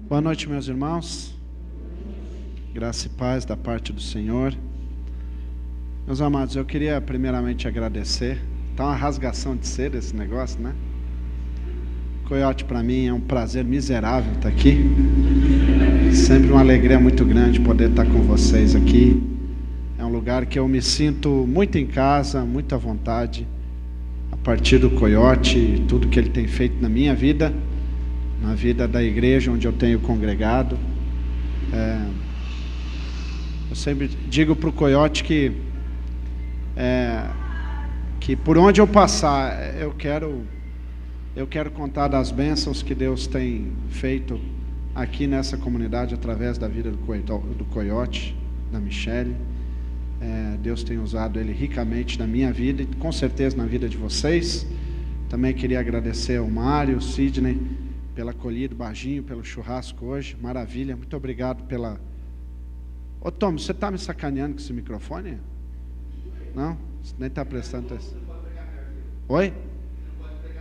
Boa noite, meus irmãos. Graça e paz da parte do Senhor. Meus amados, eu queria primeiramente agradecer. Tá uma rasgação de seda esse negócio, né? Coiote, para mim é um prazer miserável estar aqui. Sempre uma alegria muito grande poder estar com vocês aqui. É um lugar que eu me sinto muito em casa, muito à vontade. A partir do Coiote, tudo que ele tem feito na minha vida, na vida da igreja onde eu tenho congregado. Eu sempre digo para o Coiote que por onde eu passar, eu quero contar das bênçãos que Deus tem feito aqui nessa comunidade através da vida do Coiote, da Michele. Deus tem usado ele ricamente na minha vida e com certeza na vida de vocês. Também queria agradecer ao Mário, Sidney, pela acolhida, Baginho, pelo churrasco hoje, maravilha, muito obrigado pela... Ô Tom, você está me sacaneando com esse microfone? Não? Você nem está prestando atenção. Oi?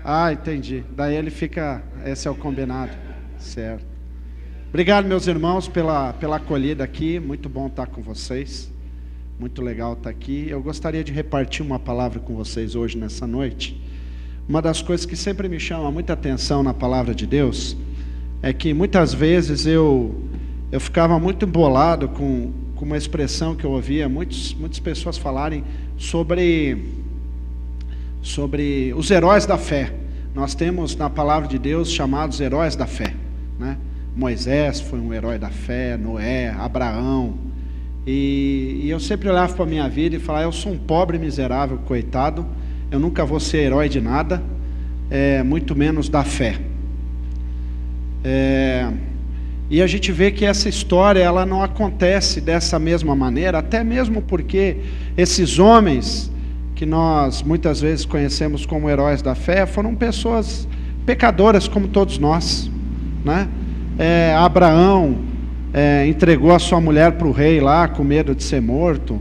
Ah, entendi, daí ele fica, esse é o combinado, certo. Obrigado, meus irmãos, pela acolhida aqui, muito bom estar com vocês, muito legal estar aqui. Eu gostaria de repartir uma palavra com vocês hoje, nessa noite. Uma das coisas que sempre me chama muita atenção na palavra de Deus é que muitas vezes eu ficava muito embolado com uma expressão que eu ouvia muitas pessoas falarem sobre os heróis da fé. Nós temos na palavra de Deus chamados heróis da fé, né? Moisés foi um herói da fé, Noé, Abraão, e eu sempre olhava para a minha vida e falava: eu sou um pobre miserável, coitado, eu nunca vou ser herói de nada, muito menos da fé. E a gente vê que essa história ela não acontece dessa mesma maneira, até mesmo porque esses homens que nós muitas vezes conhecemos como heróis da fé foram pessoas pecadoras como todos nós, né? Abraão entregou a sua mulher para o rei lá com medo de ser morto.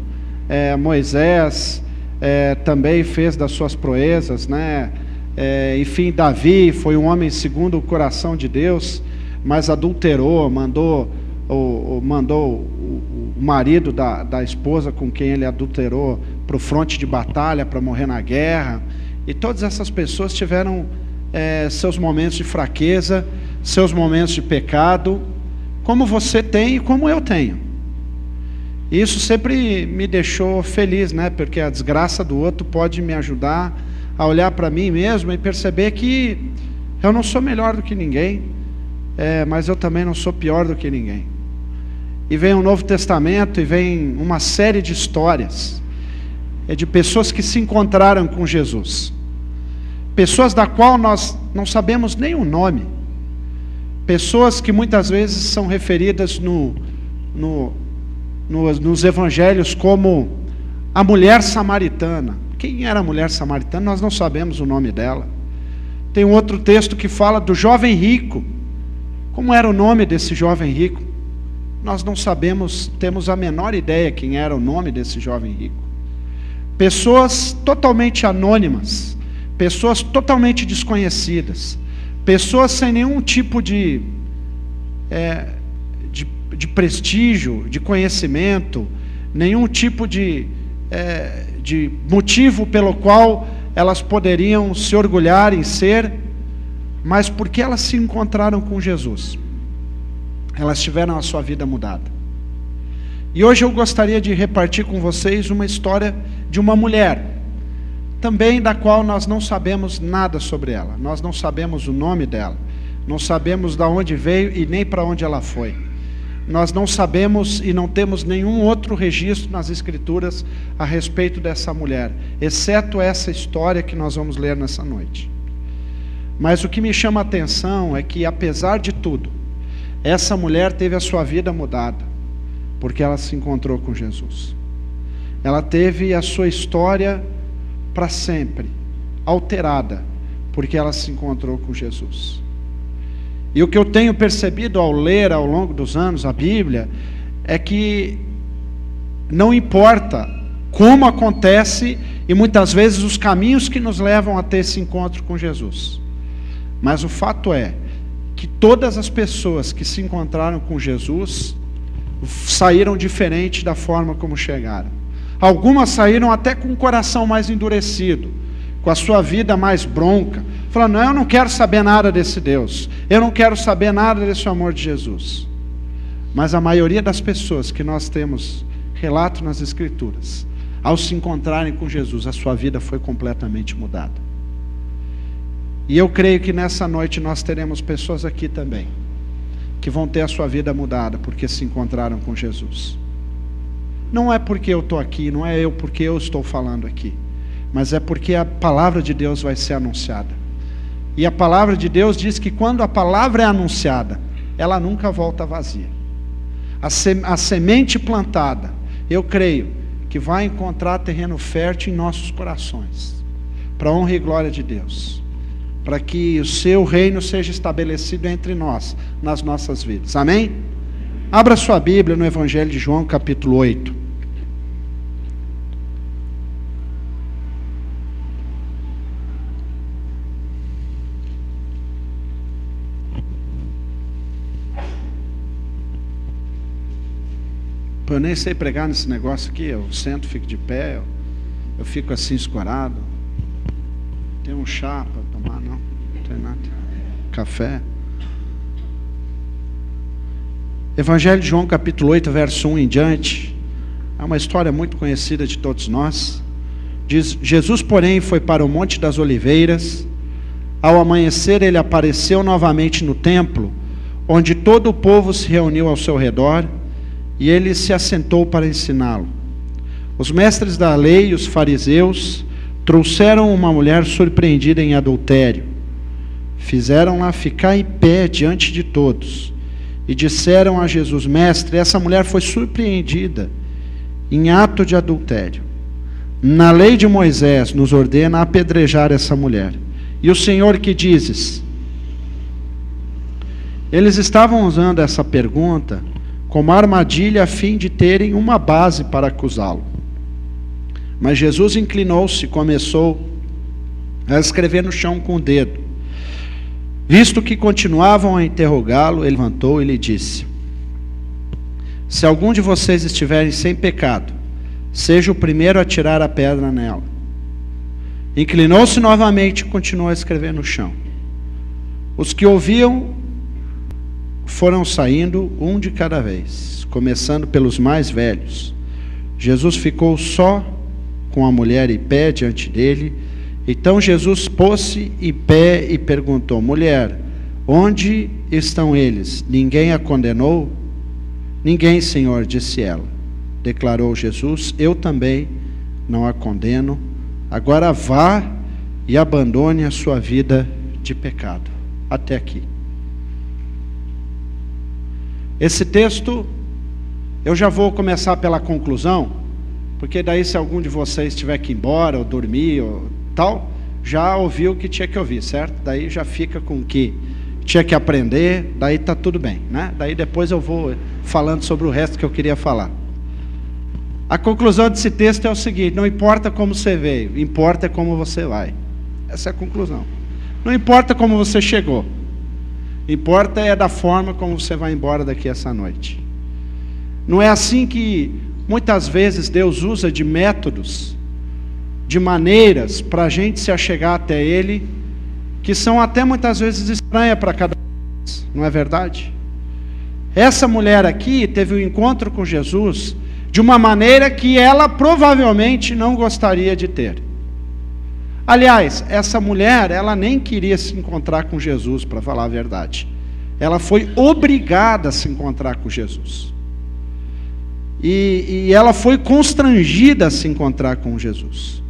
Moisés também fez das suas proezas, né? Enfim, Davi foi um homem segundo o coração de Deus, mas adulterou, mandou o marido da esposa com quem ele adulterou para o fronte de batalha para morrer na guerra. E todas essas pessoas tiveram seus momentos de fraqueza, seus momentos de pecado, como você tem e como eu tenho. E isso sempre me deixou feliz, né? Porque a desgraça do outro pode me ajudar a olhar para mim mesmo e perceber que eu não sou melhor do que ninguém, mas eu também não sou pior do que ninguém. E vem o Novo Testamento e vem uma série de histórias de pessoas que se encontraram com Jesus, pessoas da qual nós não sabemos nem o nome, pessoas que muitas vezes são referidas nos evangelhos como a mulher samaritana. Quem era a mulher samaritana? Nós não sabemos o nome dela. Tem um outro texto que fala do jovem rico. Como era o nome desse jovem rico? Nós não sabemos, temos a menor ideia quem era o nome desse jovem rico. Pessoas totalmente anônimas, pessoas totalmente desconhecidas, pessoas sem nenhum tipo de prestígio, de conhecimento, nenhum tipo de motivo pelo qual elas poderiam se orgulhar em ser, mas porque elas se encontraram com Jesus, elas tiveram a sua vida mudada. E hoje eu gostaria de repartir com vocês uma história de uma mulher, também da qual nós não sabemos nada sobre ela, nós não sabemos o nome dela, não sabemos de onde veio e nem para onde ela foi. Nós não sabemos e não temos nenhum outro registro nas Escrituras a respeito dessa mulher, exceto essa história que nós vamos ler nessa noite. Mas o que me chama a atenção é que, apesar de tudo, essa mulher teve a sua vida mudada, porque ela se encontrou com Jesus. Ela teve a sua história para sempre alterada, porque ela se encontrou com Jesus. E o que eu tenho percebido ao ler ao longo dos anos a Bíblia é que não importa como acontece e muitas vezes os caminhos que nos levam a ter esse encontro com Jesus, mas o fato é que todas as pessoas que se encontraram com Jesus saíram diferente da forma como chegaram. Algumas saíram até com o coração mais endurecido, com a sua vida mais bronca, falando: não, eu não quero saber nada desse Deus, eu não quero saber nada desse amor de Jesus. Mas a maioria das pessoas que nós temos relato nas Escrituras, ao se encontrarem com Jesus, a sua vida foi completamente mudada. E eu creio que nessa noite nós teremos pessoas aqui também, que vão ter a sua vida mudada, porque se encontraram com Jesus. Não é porque eu estou aqui, não é porque eu estou falando aqui, mas é porque a palavra de Deus vai ser anunciada. E a palavra de Deus diz que quando a palavra é anunciada, ela nunca volta vazia. A semente plantada, eu creio que vai encontrar terreno fértil em nossos corações, para a honra e glória de Deus, para que o seu reino seja estabelecido entre nós, nas nossas vidas. Amém? Abra sua Bíblia no Evangelho de João, capítulo 8. Eu nem sei pregar nesse negócio aqui, eu sento, fico de pé, eu fico assim escorado. Tem um chá para tomar? Não tem nada. Café. Evangelho de João capítulo 8, verso 1 em diante. É uma história muito conhecida de todos nós. Diz: Jesus, porém, foi para o Monte das Oliveiras. Ao amanhecer, ele apareceu novamente no templo, onde todo o povo se reuniu ao seu redor, e ele se assentou para ensiná-lo. Os mestres da lei e os fariseus trouxeram uma mulher surpreendida em adultério. Fizeram-la ficar em pé diante de todos e disseram a Jesus: Mestre, essa mulher foi surpreendida em ato de adultério. Na lei de Moisés nos ordena apedrejar essa mulher. E o Senhor, que dizes? Eles estavam usando essa pergunta como armadilha a fim de terem uma base para acusá-lo. Mas Jesus inclinou-se e começou a escrever no chão com o dedo. Visto que continuavam a interrogá-lo, ele levantou e lhe disse: Se algum de vocês estiverem sem pecado, seja o primeiro a tirar a pedra nela. Inclinou-se novamente e continuou a escrever no chão. Os que ouviam foram saindo um de cada vez, começando pelos mais velhos. Jesus ficou só com a mulher em pé diante dele. Então Jesus pôs-se em pé e perguntou: Mulher, onde estão eles? Ninguém a condenou? Ninguém, Senhor, disse ela. Declarou Jesus: Eu também não a condeno. Agora vá e abandone a sua vida de pecado. Até aqui. Esse texto, eu já vou começar pela conclusão, porque daí se algum de vocês tiver que ir embora, ou dormir, ou tal, já ouviu o que tinha que ouvir, certo? Daí já fica com o que tinha que aprender, daí está tudo bem, né? Daí depois eu vou falando sobre o resto que eu queria falar. A conclusão desse texto é o seguinte: não importa como você veio, importa como você vai. Essa é a conclusão. Não importa como você chegou, importa é da forma como você vai embora daqui essa noite. Não é assim que muitas vezes Deus usa de métodos, de maneiras para a gente se achegar até Ele, que são até muitas vezes estranhas para cada um, não é verdade? Essa mulher aqui teve um encontro com Jesus de uma maneira que ela provavelmente não gostaria de ter. Aliás, essa mulher, ela nem queria se encontrar com Jesus, para falar a verdade. Ela foi obrigada a se encontrar com Jesus. E ela foi constrangida a se encontrar com Jesus.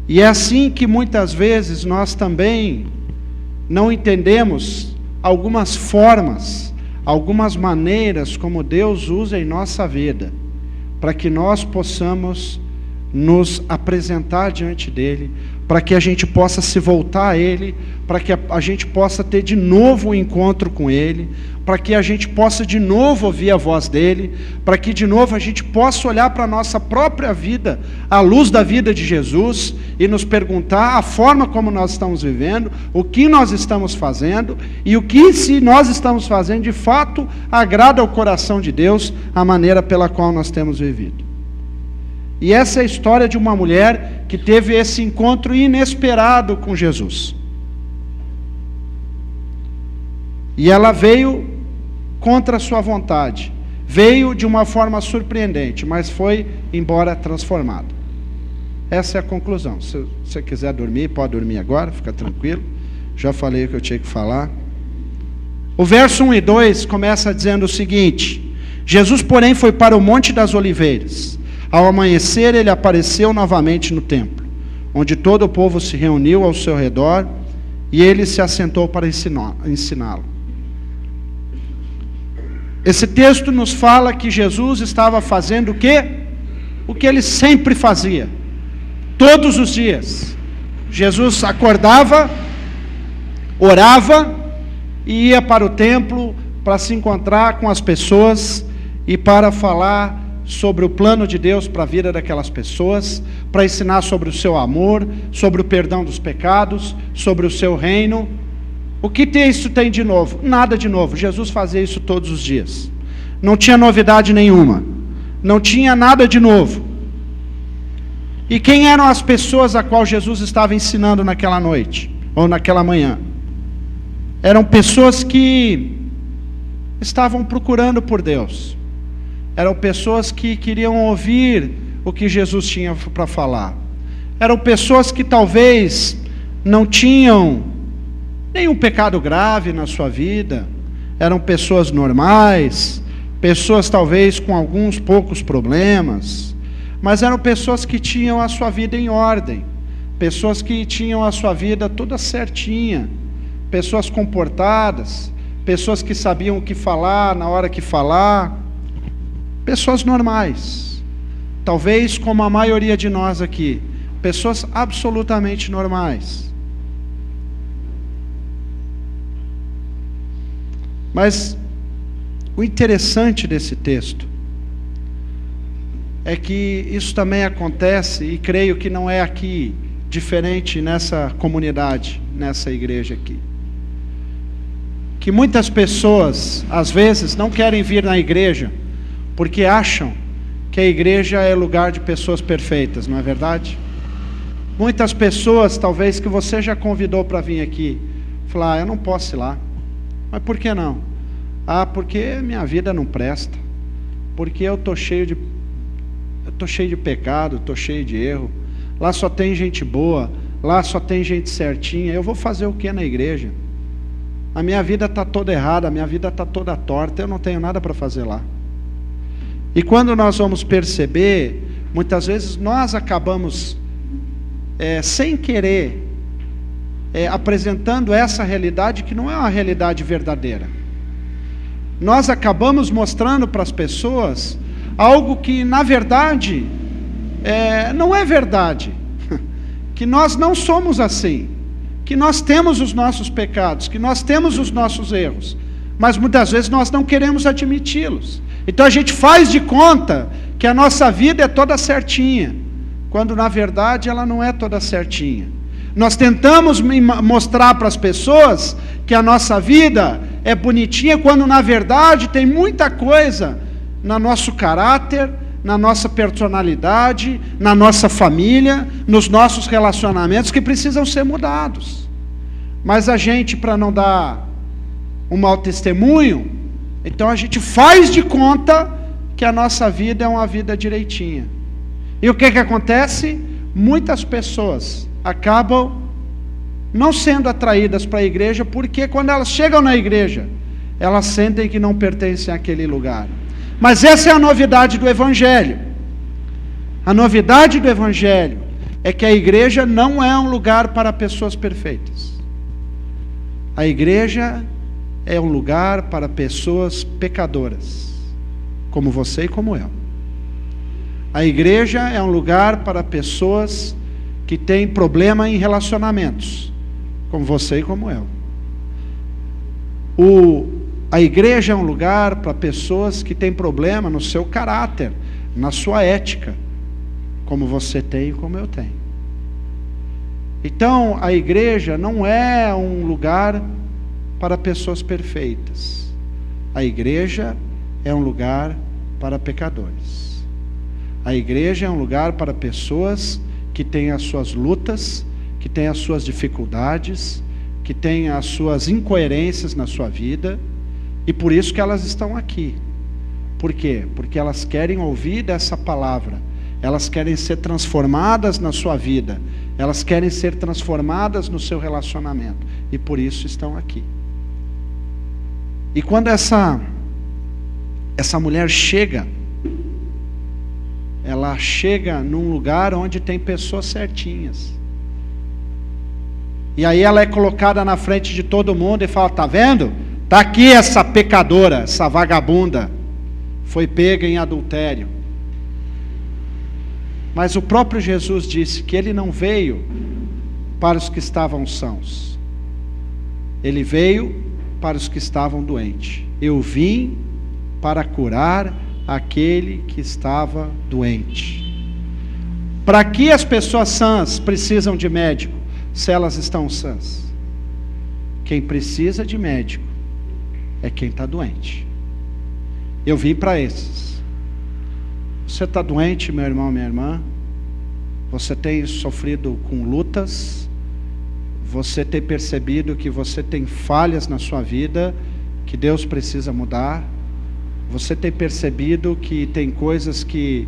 E é assim que muitas vezes nós também não entendemos algumas formas, algumas maneiras como Deus usa em nossa vida, para que nós possamos nos apresentar diante dele, para que a gente possa se voltar a Ele, para que a gente possa ter de novo um encontro com Ele, para que a gente possa de novo ouvir a voz dEle, para que de novo a gente possa olhar para a nossa própria vida, à luz da vida de Jesus, e nos perguntar a forma como nós estamos vivendo, o que nós estamos fazendo, e o que, se nós estamos fazendo, de fato agrada ao coração de Deus, a maneira pela qual nós temos vivido. E essa é a história de uma mulher que teve esse encontro inesperado com Jesus. E ela veio contra a sua vontade. Veio de uma forma surpreendente, mas foi embora transformada. Essa é a conclusão. Se você quiser dormir, pode dormir agora, fica tranquilo. Já falei o que eu tinha que falar. O verso 1 e 2 começa dizendo o seguinte: Jesus, porém, foi para o Monte das Oliveiras. Ao amanhecer, ele apareceu novamente no templo, onde todo o povo se reuniu ao seu redor, e ele se assentou para ensiná-lo. Esse texto nos fala que Jesus estava fazendo o quê? O que ele sempre fazia, todos os dias. Jesus acordava, orava, e ia para o templo para se encontrar com as pessoas e para falar sobre o plano de Deus para a vida daquelas pessoas, para ensinar sobre o seu amor, sobre o perdão dos pecados, sobre o seu reino. O que isso tem de novo? Nada de novo. Jesus fazia isso todos os dias. Não tinha novidade nenhuma. Não tinha nada de novo. E quem eram as pessoas a qual Jesus estava ensinando naquela noite, ou naquela manhã? Eram pessoas que estavam procurando por Deus. Eram pessoas que queriam ouvir o que Jesus tinha para falar. Eram pessoas que talvez não tinham nenhum pecado grave na sua vida. Eram pessoas normais, pessoas talvez com alguns poucos problemas, mas eram pessoas que tinham a sua vida em ordem, pessoas que tinham a sua vida toda certinha, pessoas comportadas, pessoas que sabiam o que falar na hora que falar, pessoas normais, talvez como a maioria de nós aqui, pessoas absolutamente normais. Mas o interessante desse texto é que isso também acontece, e creio que não é aqui diferente nessa comunidade, nessa igreja aqui. Que muitas pessoas, às vezes, não querem vir na igreja porque acham que a igreja é lugar de pessoas perfeitas, não é verdade? Muitas pessoas, talvez, que você já convidou para vir aqui, falar: eu não posso ir lá. Mas por que não? Ah, porque minha vida não presta, porque eu estou cheio de pecado, estou cheio de erro, lá só tem gente boa, lá só tem gente certinha, eu vou fazer o que na igreja? A minha vida está toda errada, a minha vida está toda torta, eu não tenho nada para fazer lá. E quando nós vamos perceber, muitas vezes nós acabamos, sem querer, apresentando essa realidade que não é uma realidade verdadeira. Nós acabamos mostrando para as pessoas algo que, na verdade, não é verdade. Que nós não somos assim. Que nós temos os nossos pecados, que nós temos os nossos erros. Mas muitas vezes nós não queremos admiti-los. Então a gente faz de conta que a nossa vida é toda certinha, quando na verdade ela não é toda certinha. Nós tentamos mostrar para as pessoas que a nossa vida é bonitinha, quando na verdade tem muita coisa no nosso caráter, na nossa personalidade, na nossa família, nos nossos relacionamentos que precisam ser mudados. Mas a gente, para não dar um mau testemunho, então a gente faz de conta que a nossa vida é uma vida direitinha. E o que acontece? Muitas pessoas acabam não sendo atraídas para a igreja, porque quando elas chegam na igreja, elas sentem que não pertencem àquele lugar. Mas essa é a novidade do Evangelho. A novidade do Evangelho é que a igreja não é um lugar para pessoas perfeitas. A igreja é um lugar para pessoas pecadoras, como você e como eu. A igreja é um lugar para pessoas que tem problema em relacionamentos, como você e como eu. A igreja é um lugar para pessoas que têm problema no seu caráter, na sua ética, como você tem e como eu tenho. Então, a igreja não é um lugar para pessoas perfeitas. A igreja é um lugar para pecadores. A igreja é um lugar para pessoas que têm as suas lutas, que têm as suas dificuldades, que têm as suas incoerências na sua vida, e por isso que elas estão aqui. Por quê? Porque elas querem ouvir dessa palavra, elas querem ser transformadas na sua vida, elas querem ser transformadas no seu relacionamento, e por isso estão aqui. E quando essa mulher chega, ela chega num lugar onde tem pessoas certinhas. E aí ela é colocada na frente de todo mundo e fala: tá vendo? Tá aqui essa pecadora, essa vagabunda, foi pega em adultério. Mas o próprio Jesus disse que ele não veio para os que estavam sãos. Ele veio para os que estavam doentes. Eu vim para curar aquele que estava doente. Para que as pessoas sãs precisam de médico, se elas estão sãs? Quem precisa de médico é quem está doente. Eu vim para esses. Você está doente, meu irmão, minha irmã? Você tem sofrido com lutas? Você tem percebido que você tem falhas na sua vida, que Deus precisa mudar? Você tem percebido que tem coisas que,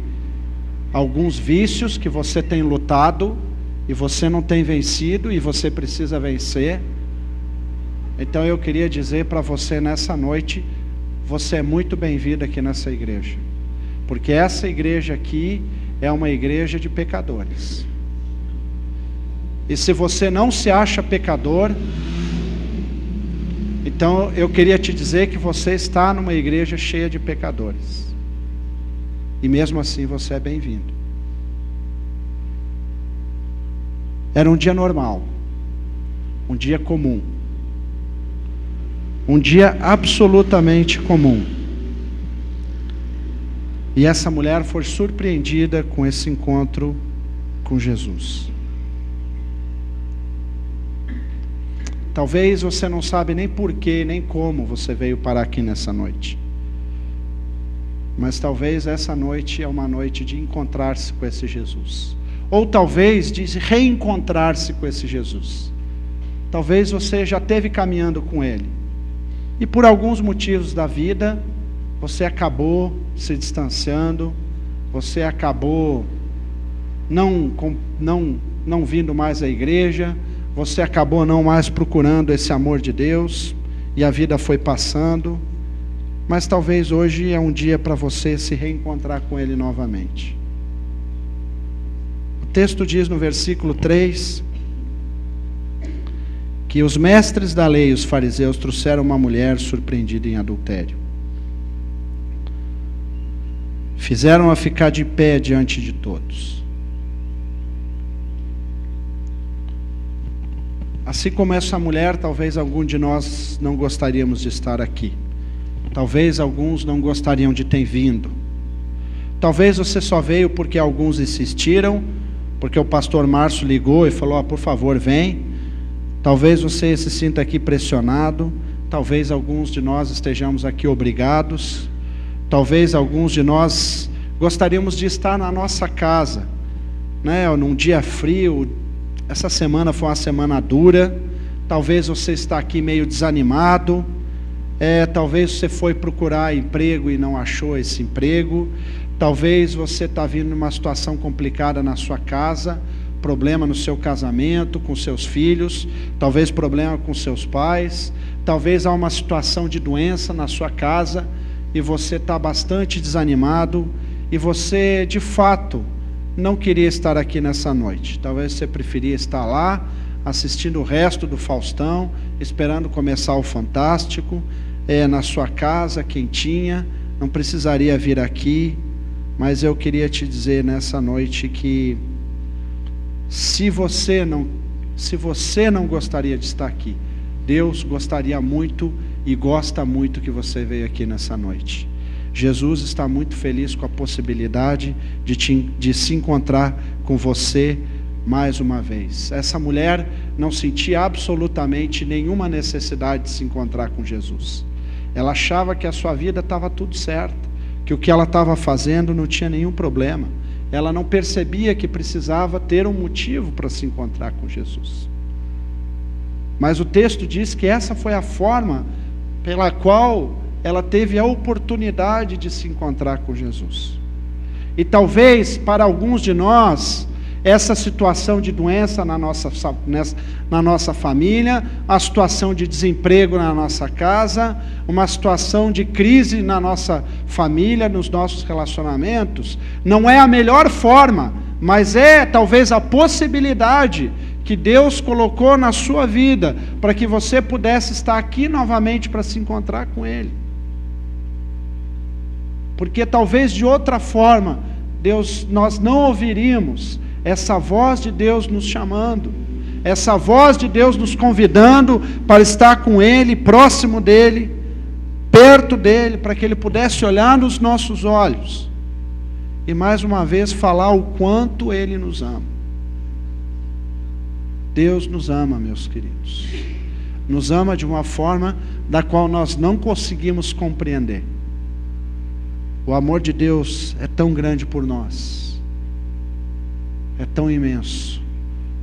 alguns vícios que você tem lutado, e você não tem vencido, e você precisa vencer? Então eu queria dizer para você nessa noite, você é muito bem-vindo aqui nessa igreja, porque essa igreja aqui é uma igreja de pecadores. E se você não se acha pecador, então eu queria te dizer que você está numa igreja cheia de pecadores, e mesmo assim você é bem-vindo. Era um dia normal, um dia comum, um dia absolutamente comum. E essa mulher foi surpreendida com esse encontro com Jesus. Talvez você não sabe nem porquê, nem como você veio parar aqui nessa noite. Mas talvez essa noite é uma noite de encontrar-se com esse Jesus. Ou talvez de reencontrar-se com esse Jesus. Talvez você já esteve caminhando com Ele, e por alguns motivos da vida, você acabou se distanciando, você acabou não vindo mais à igreja, você acabou não mais procurando esse amor de Deus, e a vida foi passando, mas talvez hoje é um dia para você se reencontrar com Ele novamente. O texto diz no versículo 3, que os mestres da lei, os fariseus, trouxeram uma mulher surpreendida em adultério. Fizeram-a ficar de pé diante de todos. Assim como essa mulher, talvez algum de nós não gostaríamos de estar aqui. Talvez alguns não gostariam de ter vindo. Talvez você só veio porque alguns insistiram, porque o pastor Márcio ligou e falou: por favor, vem. Talvez você se sinta aqui pressionado. Talvez alguns de nós estejamos aqui obrigados. Talvez alguns de nós gostaríamos de estar na nossa casa, né? Num dia frio. Essa semana foi uma semana dura. Talvez você está aqui meio desanimado. Talvez você foi procurar emprego e não achou esse emprego. Talvez você está vindo numa situação complicada na sua casa, problema no seu casamento, com seus filhos, talvez problema com seus pais, talvez há uma situação de doença na sua casa, e você está bastante desanimado, e você de fato não queria estar aqui nessa noite. Talvez você preferia estar lá, assistindo o resto do Faustão, esperando começar o Fantástico, na sua casa, quentinha, não precisaria vir aqui. Mas eu queria te dizer nessa noite que se você não gostaria de estar aqui, Deus gostaria muito e gosta muito que você veio aqui nessa noite. Jesus está muito feliz com a possibilidade de se encontrar com você mais uma vez. Essa mulher não sentia absolutamente nenhuma necessidade de se encontrar com Jesus. Ela achava que a sua vida estava tudo certo, que o que ela estava fazendo não tinha nenhum problema. Ela não percebia que precisava ter um motivo para se encontrar com Jesus. Mas o texto diz que essa foi a forma pela qual ela teve a oportunidade de se encontrar com Jesus. E talvez para alguns de nós, essa situação de doença na nossa família, a situação de desemprego na nossa casa, uma situação de crise na nossa família, nos nossos relacionamentos, não é a melhor forma, mas é talvez a possibilidade que Deus colocou na sua vida para que você pudesse estar aqui novamente para se encontrar com Ele. Porque talvez de outra forma, nós não ouviríamos essa voz de Deus nos chamando, essa voz de Deus nos convidando para estar com Ele, próximo dEle, perto dEle, para que Ele pudesse olhar nos nossos olhos e mais uma vez falar o quanto Ele nos ama. Deus nos ama, meus queridos, nos ama de uma forma da qual nós não conseguimos compreender. O amor de Deus é tão grande por nós, é tão imenso,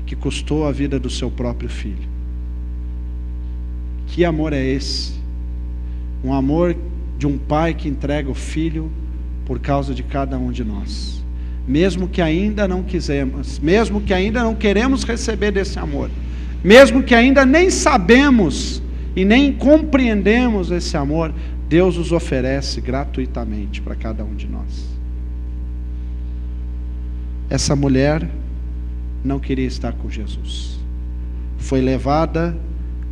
que custou a vida do seu próprio filho. Que amor é esse? Um amor de um pai que entrega o filho por causa de cada um de nós. Mesmo que ainda não quisermos, mesmo que ainda não queremos receber desse amor, mesmo que ainda nem sabemos e nem compreendemos esse amor, Deus os oferece gratuitamente para cada um de nós. Essa mulher não queria estar com Jesus. Foi levada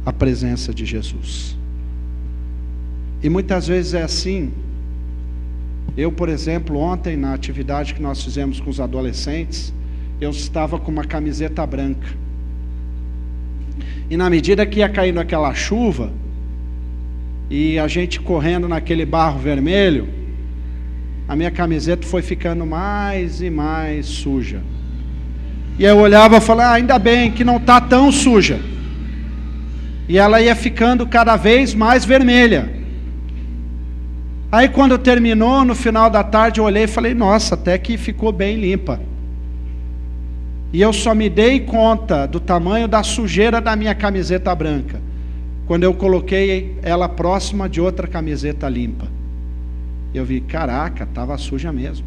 à presença de Jesus. E muitas vezes é assim. Eu, por exemplo, ontem na atividade que nós fizemos com os adolescentes, eu estava com uma camiseta branca. E na medida que ia caindo aquela chuva, e a gente correndo naquele barro vermelho, a minha camiseta foi ficando mais e mais suja. E eu olhava e falava, ainda bem que não está tão suja. E ela ia ficando cada vez mais vermelha. Aí quando terminou, no final da tarde, eu olhei e falei, nossa, até que ficou bem limpa. E eu só me dei conta do tamanho da sujeira da minha camiseta branca quando eu coloquei ela próxima de outra camiseta limpa. Eu vi, caraca, estava suja mesmo.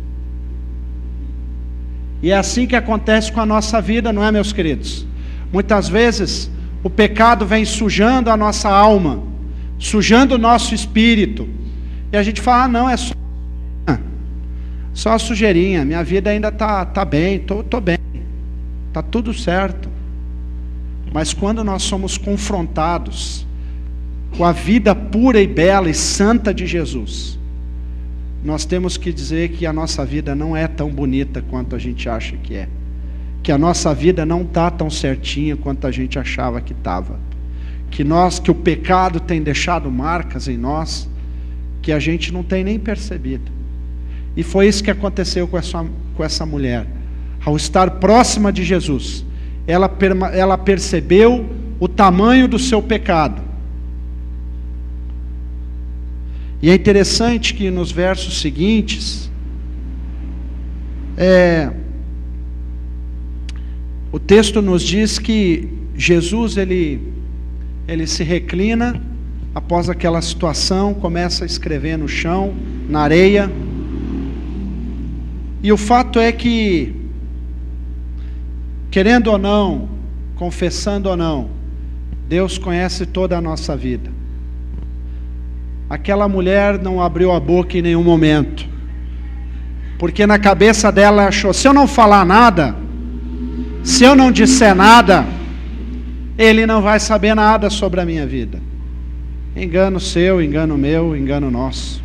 E é assim que acontece com a nossa vida, não é, meus queridos? Muitas vezes o pecado vem sujando a nossa alma, sujando o nosso espírito, e a gente fala, não, é só a sujeirinha, minha vida ainda tá bem, tô bem, tá tudo certo. Mas quando nós somos confrontados com a vida pura e bela e santa de Jesus, nós temos que dizer que a nossa vida não é tão bonita quanto a gente acha que é, que a nossa vida não está tão certinha quanto a gente achava que estava, que o pecado tem deixado marcas em nós que a gente não tem nem percebido. E foi isso que aconteceu com essa mulher. Ao estar próxima de Jesus, ela percebeu o tamanho do seu pecado. E é interessante que nos versos seguintes, o texto nos diz que Jesus, ele se reclina após aquela situação, começa a escrever no chão, na areia. E o fato é que, querendo ou não, confessando ou não, Deus conhece toda a nossa vida. Aquela mulher não abriu a boca em nenhum momento, porque na cabeça dela achou, se eu não falar nada, se eu não disser nada, ele não vai saber nada sobre a minha vida. Engano seu, engano meu, engano nosso.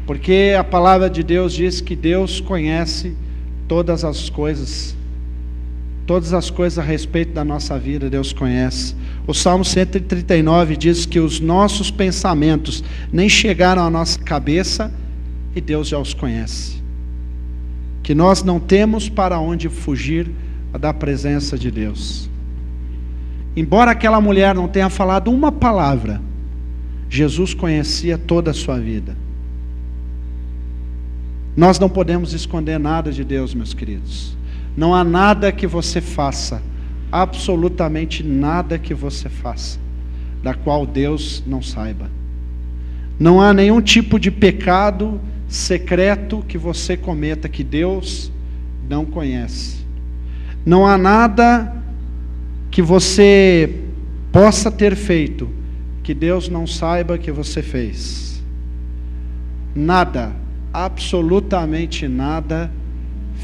Porque a palavra de Deus diz que Deus conhece todas as coisas Todas as coisas a respeito da nossa vida, Deus conhece. O Salmo 139 diz que os nossos pensamentos nem chegaram à nossa cabeça e Deus já os conhece. Que nós não temos para onde fugir da presença de Deus. Embora aquela mulher não tenha falado uma palavra, Jesus conhecia toda a sua vida. Nós não podemos esconder nada de Deus, meus queridos. Não há nada que você faça, absolutamente nada que você faça, da qual Deus não saiba. Não há nenhum tipo de pecado secreto que você cometa que Deus não conhece. Não há nada que você possa ter feito que Deus não saiba que você fez. Nada, absolutamente nada,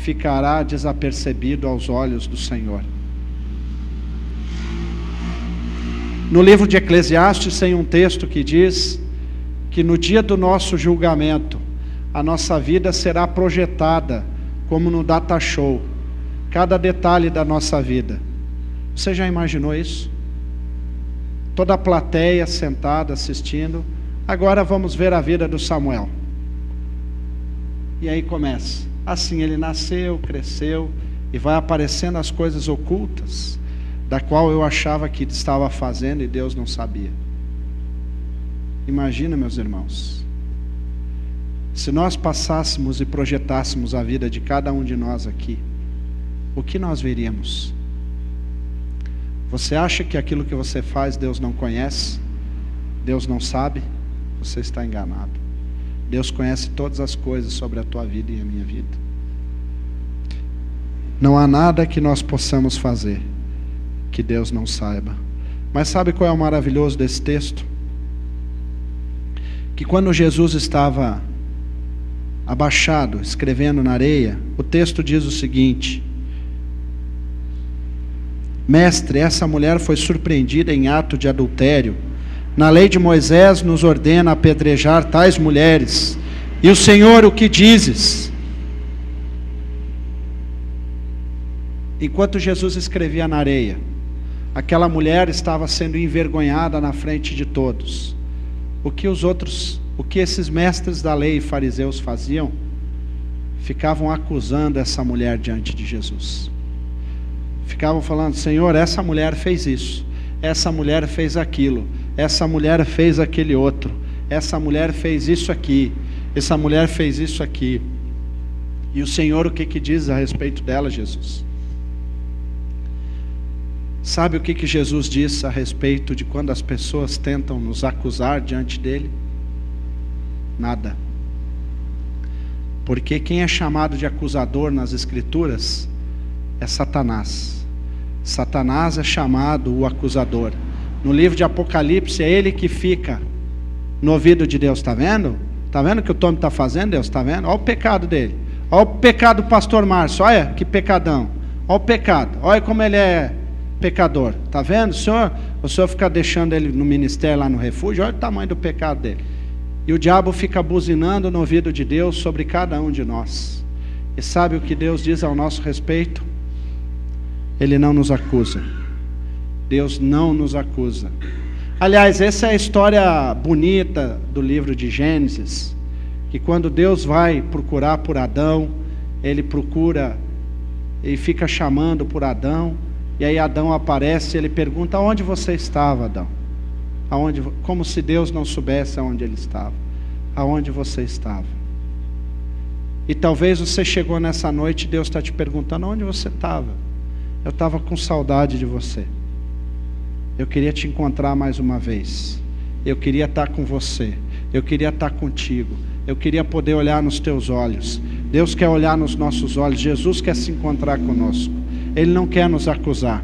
ficará desapercebido aos olhos do Senhor. No livro de Eclesiastes tem um texto que diz que no dia do nosso julgamento, a nossa vida será projetada como no data show, cada detalhe da nossa vida. Você já imaginou isso? Toda a plateia sentada assistindo. Agora vamos ver a vida do Samuel. E aí começa. Assim ele nasceu, cresceu, e vai aparecendo as coisas ocultas, da qual eu achava que estava fazendo e Deus não sabia. Imagina, meus irmãos, se nós passássemos e projetássemos a vida de cada um de nós aqui, o que nós veríamos? Você acha que aquilo que você faz Deus não conhece? Deus não sabe? Você está enganado. Deus conhece todas as coisas sobre a tua vida e a minha vida. Não há nada que nós possamos fazer que Deus não saiba. Mas sabe qual é o maravilhoso desse texto? Que quando Jesus estava abaixado, escrevendo na areia, o texto diz o seguinte: Mestre, essa mulher foi surpreendida em ato de adultério. Na lei de Moisés nos ordena apedrejar tais mulheres. E o Senhor, o que dizes? Enquanto Jesus escrevia na areia, aquela mulher estava sendo envergonhada na frente de todos. O que esses mestres da lei e fariseus faziam? Ficavam acusando essa mulher diante de Jesus. Ficavam falando: Senhor, essa mulher fez isso, essa mulher fez aquilo, essa mulher fez aquele outro, essa mulher fez isso aqui, essa mulher fez isso aqui. E o Senhor, o que diz a respeito dela, Jesus? Sabe o que Jesus disse a respeito de quando as pessoas tentam nos acusar diante dele? Nada. Porque quem é chamado de acusador nas Escrituras é Satanás. Satanás é chamado o acusador. No livro de Apocalipse é ele que fica no ouvido de Deus. Está vendo? Está vendo o que o Tom está fazendo, Deus? Está vendo? Olha o pecado dele. Olha o pecado do pastor Márcio. Olha que pecadão. Olha o pecado. Olha como ele é pecador. Está vendo? O senhor fica deixando ele no ministério lá no refúgio. Olha o tamanho do pecado dele. E o diabo fica buzinando no ouvido de Deus sobre cada um de nós. E sabe o que Deus diz ao nosso respeito? Ele não nos acusa. Deus não nos acusa. Aliás, essa é a história bonita do livro de Gênesis, que quando Deus vai procurar por Adão, ele procura e fica chamando por Adão, e aí Adão aparece e ele pergunta: aonde você estava, Adão? Como se Deus não soubesse aonde ele estava. Aonde você estava? E talvez você chegou nessa noite e Deus está te perguntando: aonde você estava? Eu estava com saudade de você. Eu queria te encontrar mais uma vez. Eu queria estar com você. Eu queria estar contigo. Eu queria poder olhar nos teus olhos. Deus quer olhar nos nossos olhos. Jesus quer se encontrar conosco. Ele não quer nos acusar.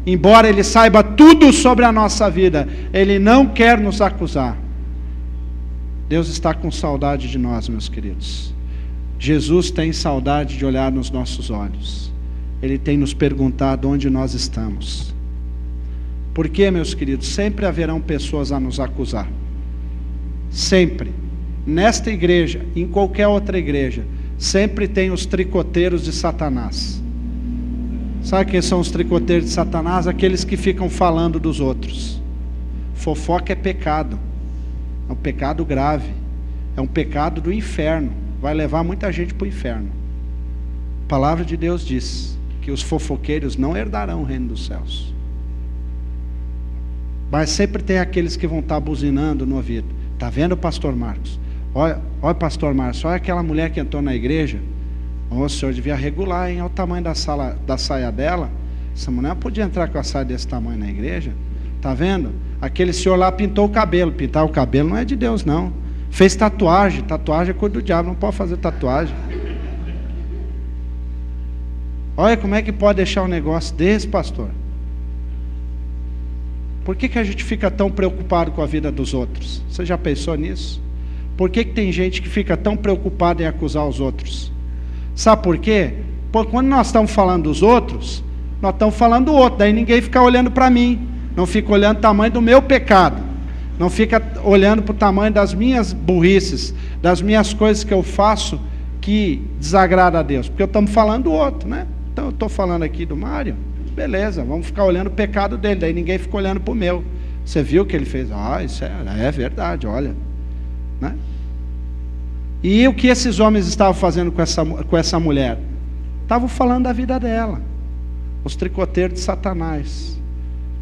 Embora Ele saiba tudo sobre a nossa vida, Ele não quer nos acusar. Deus está com saudade de nós, meus queridos. Jesus tem saudade de olhar nos nossos olhos. Ele tem nos perguntado onde nós estamos. Porque, meus queridos, sempre haverão pessoas a nos acusar. Sempre. Nesta igreja, em qualquer outra igreja, sempre tem os tricoteiros de Satanás. Sabe quem são os tricoteiros de Satanás? Aqueles que ficam falando dos outros. Fofoca é pecado. É um pecado grave. É um pecado do inferno. Vai levar muita gente para o inferno. A palavra de Deus diz que os fofoqueiros não herdarão o reino dos céus. Mas sempre tem aqueles que vão estar buzinando no ouvido. Está vendo, pastor Marcos? Olha, pastor Marcos, olha aquela mulher que entrou na igreja. O senhor devia regular, hein? Olha o tamanho da saia dela. Essa mulher podia entrar com a saia desse tamanho na igreja. Está vendo? Aquele senhor lá pintou o cabelo. Pintar o cabelo não é de Deus, não. Fez tatuagem. Tatuagem é coisa do diabo, não pode fazer tatuagem. Olha como é que pode deixar um negócio desse, pastor. Por que a gente fica tão preocupado com a vida dos outros? Você já pensou nisso? Por que tem gente que fica tão preocupada em acusar os outros? Sabe por quê? Porque quando nós estamos falando dos outros, nós estamos falando do outro. Daí ninguém fica olhando para mim. Não fica olhando o tamanho do meu pecado. Não fica olhando para o tamanho das minhas burrices, das minhas coisas que eu faço que desagrada a Deus. Porque estamos falando do outro, né? Então eu estou falando aqui do Mário. Beleza, vamos ficar olhando o pecado dele. Daí ninguém fica olhando para o meu. Você viu o que ele fez? Ah, isso é verdade, olha. Né? E o que esses homens estavam fazendo com essa mulher? Estavam falando da vida dela. Os tricoteiros de Satanás.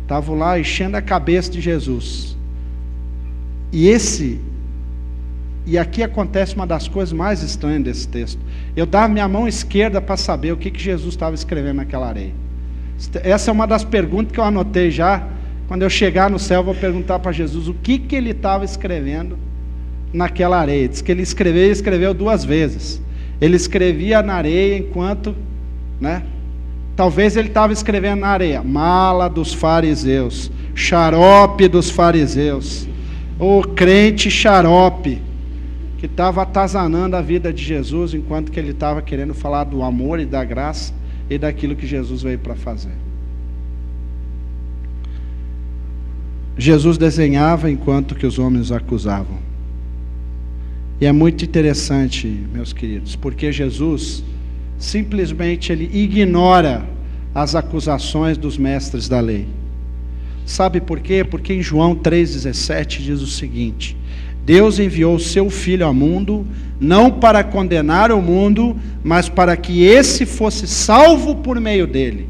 Estavam lá enchendo a cabeça de Jesus. E aqui acontece uma das coisas mais estranhas desse texto. Eu dava minha mão esquerda para saber o que Jesus estava escrevendo naquela areia. Essa é uma das perguntas que eu anotei já. Quando eu chegar no céu, eu vou perguntar para Jesus o que ele estava escrevendo naquela areia. Diz que ele escreveu 2 vezes. Ele escrevia na areia enquanto, né? Talvez ele estava escrevendo na areia, mala dos fariseus, xarope dos fariseus, o crente xarope, que estava atazanando a vida de Jesus, enquanto que ele estava querendo falar do amor e da graça, e daquilo que Jesus veio para fazer. Jesus desenhava enquanto que os homens o acusavam. E é muito interessante, meus queridos, porque Jesus simplesmente ele ignora as acusações dos mestres da lei. Sabe por quê? Porque em João 3,17 diz o seguinte: Deus enviou o seu Filho ao mundo, não para condenar o mundo, mas para que esse fosse salvo por meio dele.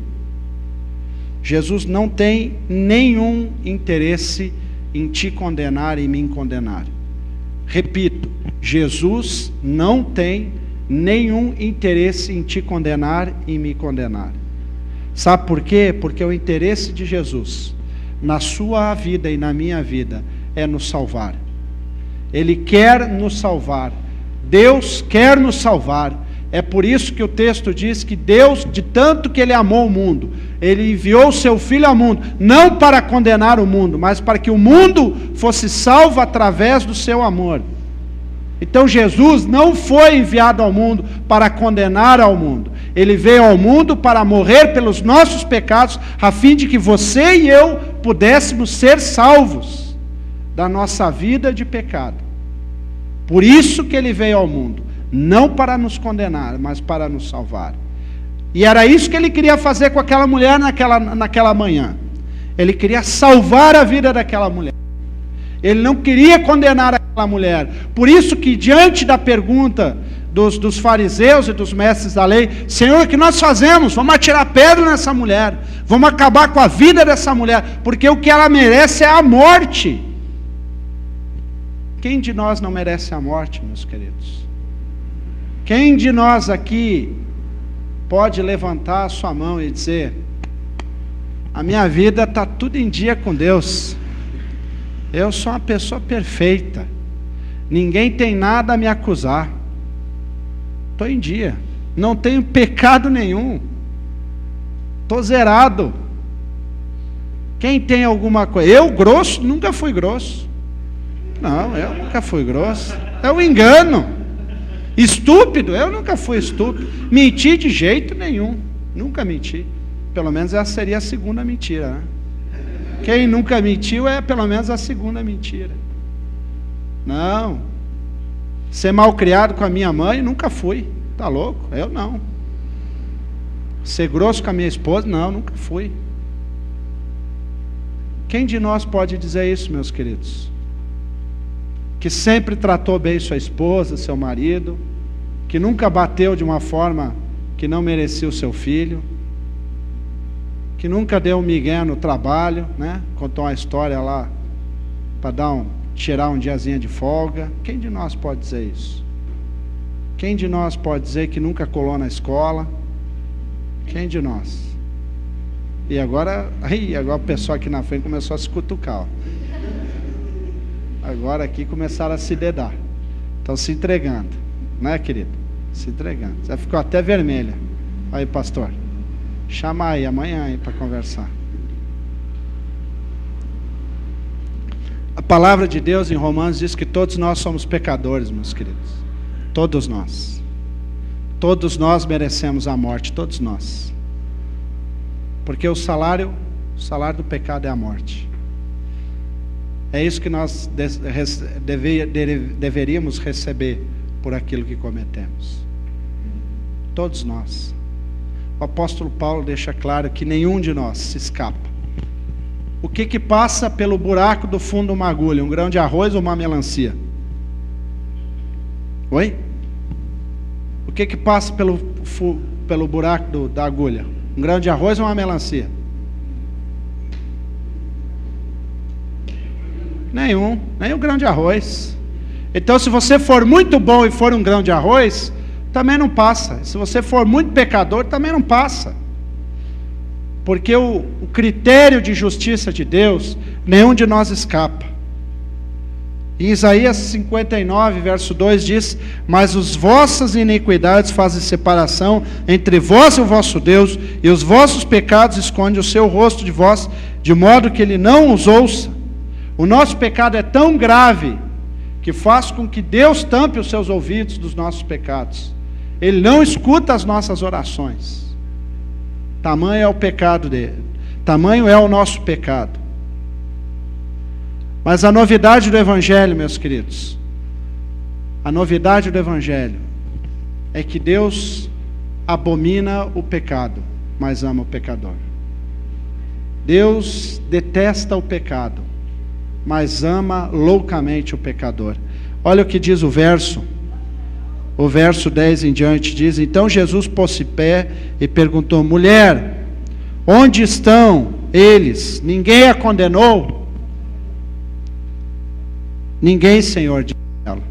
Jesus não tem nenhum interesse em te condenar e me condenar. Repito, Jesus não tem nenhum interesse em te condenar e me condenar. Sabe por quê? Porque o interesse de Jesus, na sua vida e na minha vida, é nos salvar. Ele quer nos salvar. Deus quer nos salvar. É por isso que o texto diz que Deus, de tanto que Ele amou o mundo, Ele enviou o seu Filho ao mundo, não para condenar o mundo, mas para que o mundo fosse salvo através do seu amor. Então Jesus não foi enviado ao mundo para condenar ao mundo. Ele veio ao mundo para morrer pelos nossos pecados, a fim de que você e eu pudéssemos ser salvos da nossa vida de pecado. Por isso que Ele veio ao mundo, não para nos condenar, mas para nos salvar. E era isso que Ele queria fazer com aquela mulher naquela manhã. Ele queria salvar a vida daquela mulher. Ele não queria condenar aquela mulher. Por isso que diante da pergunta dos fariseus e dos mestres da lei: Senhor, o que nós fazemos? Vamos atirar pedra nessa mulher. Vamos acabar com a vida dessa mulher. Porque o que ela merece é a morte. Quem de nós não merece a morte, meus queridos? Quem de nós aqui pode levantar a sua mão e dizer: a minha vida está tudo em dia com Deus, eu sou uma pessoa perfeita, ninguém tem nada a me acusar, estou em dia, não tenho pecado nenhum, estou zerado. Quem tem alguma coisa? Eu, grosso, nunca fui grosso. Não, eu nunca fui grosso. É um engano. Estúpido, eu nunca fui estúpido. Menti de jeito nenhum. Nunca menti. Pelo menos essa seria a segunda mentira, né? Quem nunca mentiu é pelo menos a segunda mentira. Não. Ser mal criado com a minha mãe, nunca fui. Tá louco? Eu não. Ser grosso com a minha esposa? Não, nunca fui. Quem de nós pode dizer isso, meus queridos? Que sempre tratou bem sua esposa, seu marido, que nunca bateu de uma forma que não merecia o seu filho, que nunca deu um migué no trabalho, né? Contou uma história lá para tirar um diazinho de folga. Quem de nós pode dizer isso? Quem de nós pode dizer que nunca colou na escola? Quem de nós? E agora o pessoal aqui na frente começou a se cutucar. Ó. Agora aqui começaram a se dedar. Estão se entregando, né, querido? Se entregando. Já ficou até vermelha. Aí, pastor. Chama aí amanhã aí para conversar. A palavra de Deus em Romanos diz que todos nós somos pecadores, meus queridos. Todos nós. Todos nós merecemos a morte, todos nós. Porque o salário do pecado é a morte. É isso que nós deveríamos receber por aquilo que cometemos. Todos nós. O apóstolo Paulo deixa claro que nenhum de nós se escapa. O que passa pelo buraco do fundo de uma agulha? Um grão de arroz ou uma melancia? Oi? O que passa pelo buraco da agulha? Um grão de arroz ou uma melancia? Nem um grão de arroz. Então, se você for muito bom e for um grão de arroz, também não passa. Se você for muito pecador, também não passa. Porque o critério de justiça de Deus, nenhum de nós escapa. Em Isaías 59, verso 2 diz: mas as vossas iniquidades fazem separação entre vós e o vosso Deus, e os vossos pecados escondem o seu rosto de vós, de modo que ele não os ouça. O nosso pecado é tão grave, que faz com que Deus tampe os seus ouvidos dos nossos pecados. Ele não escuta as nossas orações. Tamanho é o pecado dele. Tamanho é o nosso pecado. Mas a novidade do Evangelho, meus queridos, a novidade do Evangelho é que Deus abomina o pecado, mas ama o pecador. Deus detesta o pecado, mas ama loucamente o pecador. Olha o que diz o verso 10 em diante, diz: então Jesus pôs-se pé e perguntou: mulher, onde estão eles? Ninguém a condenou? Ninguém, Senhor, disse ela.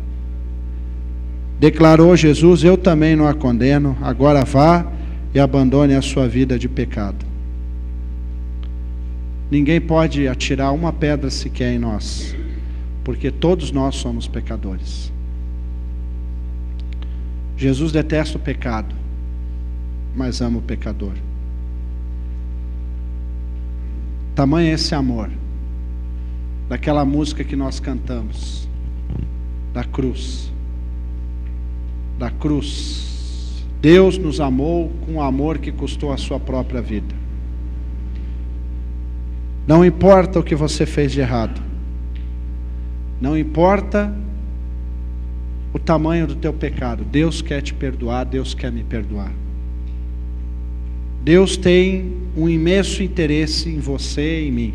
Declarou Jesus: eu também não a condeno, agora vá e abandone a sua vida de pecado. Ninguém pode atirar uma pedra sequer em nós, porque todos nós somos pecadores. Jesus detesta o pecado, mas ama o pecador. Tamanho é esse amor, daquela música que nós cantamos, da cruz. Da cruz. Deus nos amou com um amor que custou a sua própria vida. Não importa o que você fez de errado. Não importa o tamanho do teu pecado. Deus quer te perdoar, Deus quer me perdoar. Deus tem um imenso interesse em você e em mim.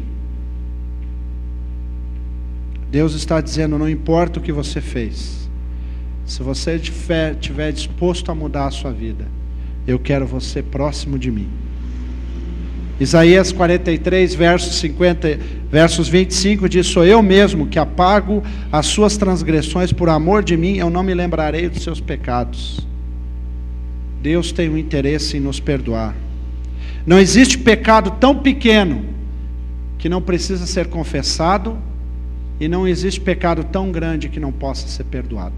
Deus está dizendo: não importa o que você fez, se você estiver disposto a mudar a sua vida, eu quero você próximo de mim. Isaías 43, versos 25 diz: sou eu mesmo que apago as suas transgressões, por amor de mim eu não me lembrarei dos seus pecados. Deus tem um interesse em nos perdoar. Não existe pecado tão pequeno que não precisa ser confessado, e não existe pecado tão grande que não possa ser perdoado.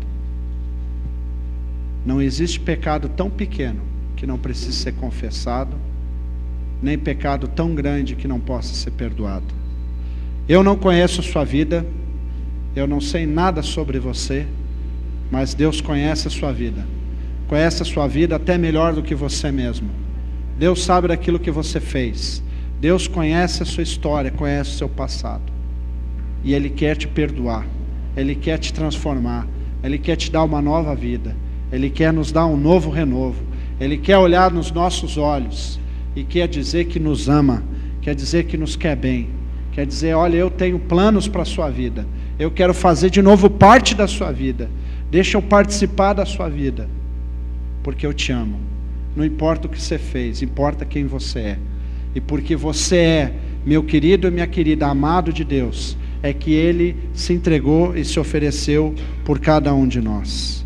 Não existe pecado tão pequeno que não precise ser confessado, nem pecado tão grande que não possa ser perdoado. Eu não conheço a sua vida, eu não sei nada sobre você, mas Deus conhece a sua vida. Conhece a sua vida até melhor do que você mesmo. Deus sabe daquilo que você fez. Deus conhece a sua história, conhece o seu passado. E Ele quer te perdoar, Ele quer te transformar, Ele quer te dar uma nova vida, Ele quer nos dar um novo renovo, Ele quer olhar nos nossos olhos e quer dizer que nos ama, quer dizer que nos quer bem, quer dizer, olha, eu tenho planos para a sua vida, eu quero fazer de novo parte da sua vida, deixa eu participar da sua vida, porque eu te amo. Não importa o que você fez, importa quem você é. E porque você é, meu querido e minha querida, amado de Deus, é que Ele se entregou e se ofereceu por cada um de nós.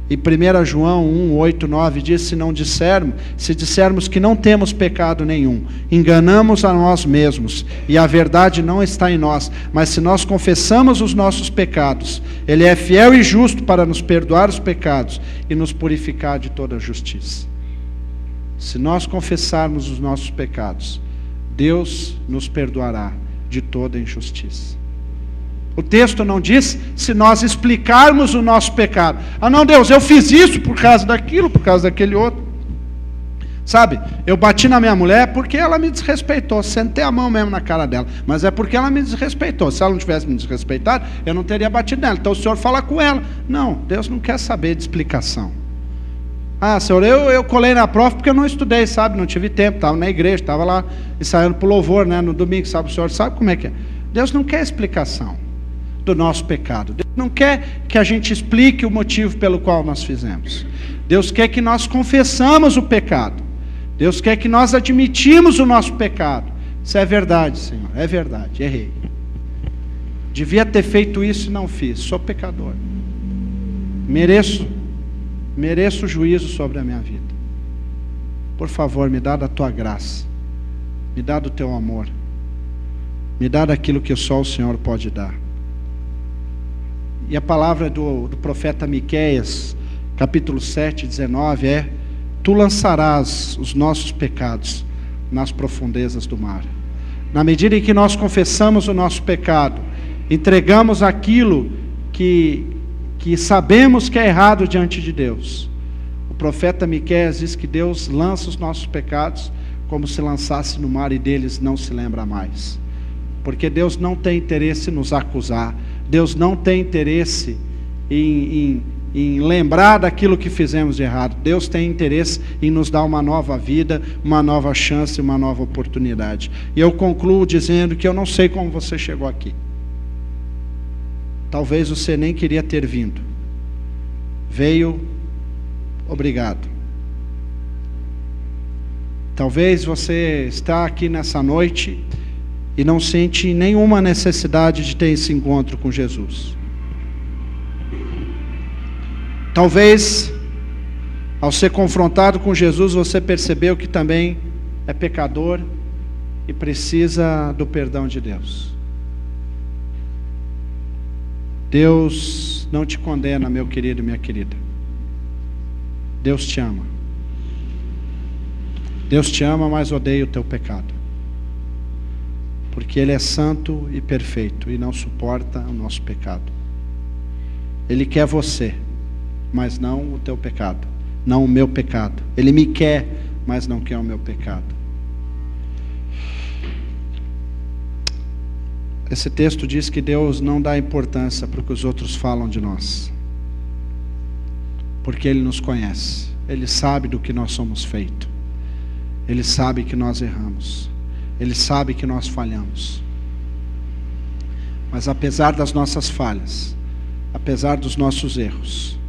E 1 João 1, 8, 9 diz, se dissermos que não temos pecado nenhum, enganamos a nós mesmos, e a verdade não está em nós. Mas se nós confessamos os nossos pecados, Ele é fiel e justo para nos perdoar os pecados e nos purificar de toda justiça. Se nós confessarmos os nossos pecados, Deus nos perdoará de toda injustiça. O texto não diz se nós explicarmos o nosso pecado. Ah não, Deus, eu fiz isso por causa daquilo, por causa daquele outro. Sabe, eu bati na minha mulher porque ela me desrespeitou. Sentei a mão mesmo na cara dela. Mas é porque ela me desrespeitou. Se ela não tivesse me desrespeitado, eu não teria batido nela. Então o Senhor fala com ela. Não, Deus não quer saber de explicação. Ah, Senhor, eu colei na prova porque eu não estudei, sabe? Não tive tempo, estava na igreja, estava lá ensaiando para o louvor, né? No domingo, sabe? O Senhor sabe como é que é. Deus não quer explicação do nosso pecado. Deus não quer que a gente explique o motivo pelo qual nós fizemos. Deus quer que nós confessamos o pecado. Deus quer que nós admitimos o nosso pecado. Isso é verdade, Senhor, é verdade, errei. Devia ter feito isso e não fiz, sou pecador. Mereço juízo sobre a minha vida. Por favor, me dá da tua graça, me dá do teu amor, me dá daquilo que só o Senhor pode dar. E a palavra do profeta Miqueias, capítulo 7, 19 é: tu lançarás os nossos pecados nas profundezas do mar. Na medida em que nós confessamos o nosso pecado, entregamos aquilo que sabemos que é errado diante de Deus. O profeta Miqueias diz que Deus lança os nossos pecados como se lançasse no mar e deles não se lembra mais. Porque Deus não tem interesse em nos acusar. Deus não tem interesse em lembrar daquilo que fizemos de errado. Deus tem interesse em nos dar uma nova vida, uma nova chance, uma nova oportunidade. E eu concluo dizendo que eu não sei como você chegou aqui. Talvez você nem queria ter vindo. Veio, obrigado. Talvez você está aqui nessa noite e não sente nenhuma necessidade de ter esse encontro com Jesus. Talvez, ao ser confrontado com Jesus, você percebeu que também é pecador e precisa do perdão de Deus. Deus não te condena, meu querido e minha querida. Deus te ama. Deus te ama, mas odeia o teu pecado. Porque Ele é santo e perfeito e não suporta o nosso pecado. Ele quer você, mas não o teu pecado, não o meu pecado. Ele me quer, mas não quer o meu pecado. Esse texto diz que Deus não dá importância para o que os outros falam de nós, porque Ele nos conhece, Ele sabe do que nós somos feitos, Ele sabe que nós erramos, Ele sabe que nós falhamos. Mas apesar das nossas falhas, apesar dos nossos erros,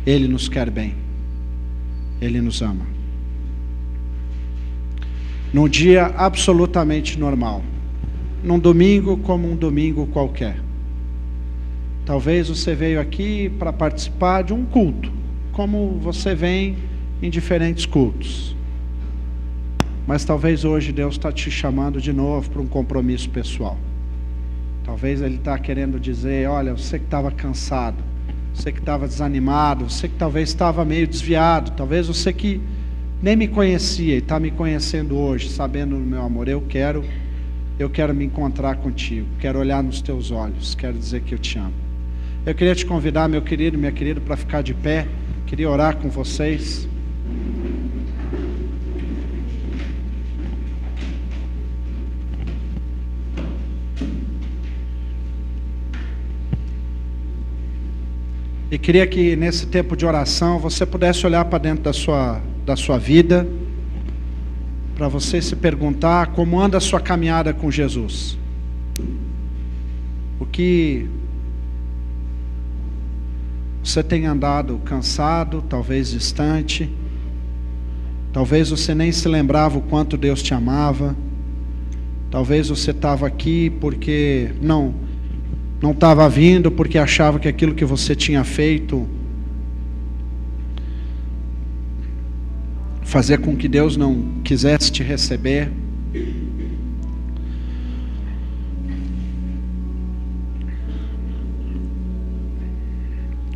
Ele nos quer bem, Ele nos ama. Num dia absolutamente normal, num domingo como um domingo qualquer. Talvez você veio aqui para participar de um culto, como você vem em diferentes cultos. Mas talvez hoje Deus está te chamando de novo para um compromisso pessoal. Talvez Ele está querendo dizer: olha, você que estava cansado, você que estava desanimado, você que talvez estava meio desviado, talvez você que nem me conhecia e está me conhecendo hoje, sabendo do meu amor, eu quero me encontrar contigo, quero olhar nos teus olhos, quero dizer que eu te amo. Eu queria te convidar, meu querido e minha querida, para ficar de pé, queria orar com vocês. E queria que nesse tempo de oração você pudesse olhar para dentro da da sua vida, para você se perguntar como anda a sua caminhada com Jesus. O que você tem andado cansado, talvez distante, talvez você nem se lembrava o quanto Deus te amava, talvez você estava aqui porque não estava vindo porque achava que aquilo que você tinha feito fazia com que Deus não quisesse te receber.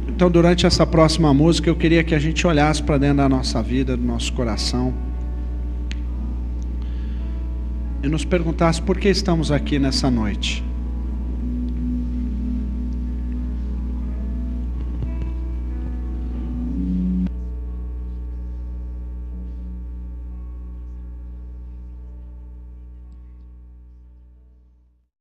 Então, durante essa próxima música, eu queria que a gente olhasse para dentro da nossa vida, do nosso coração, e nos perguntasse por que estamos aqui nessa noite.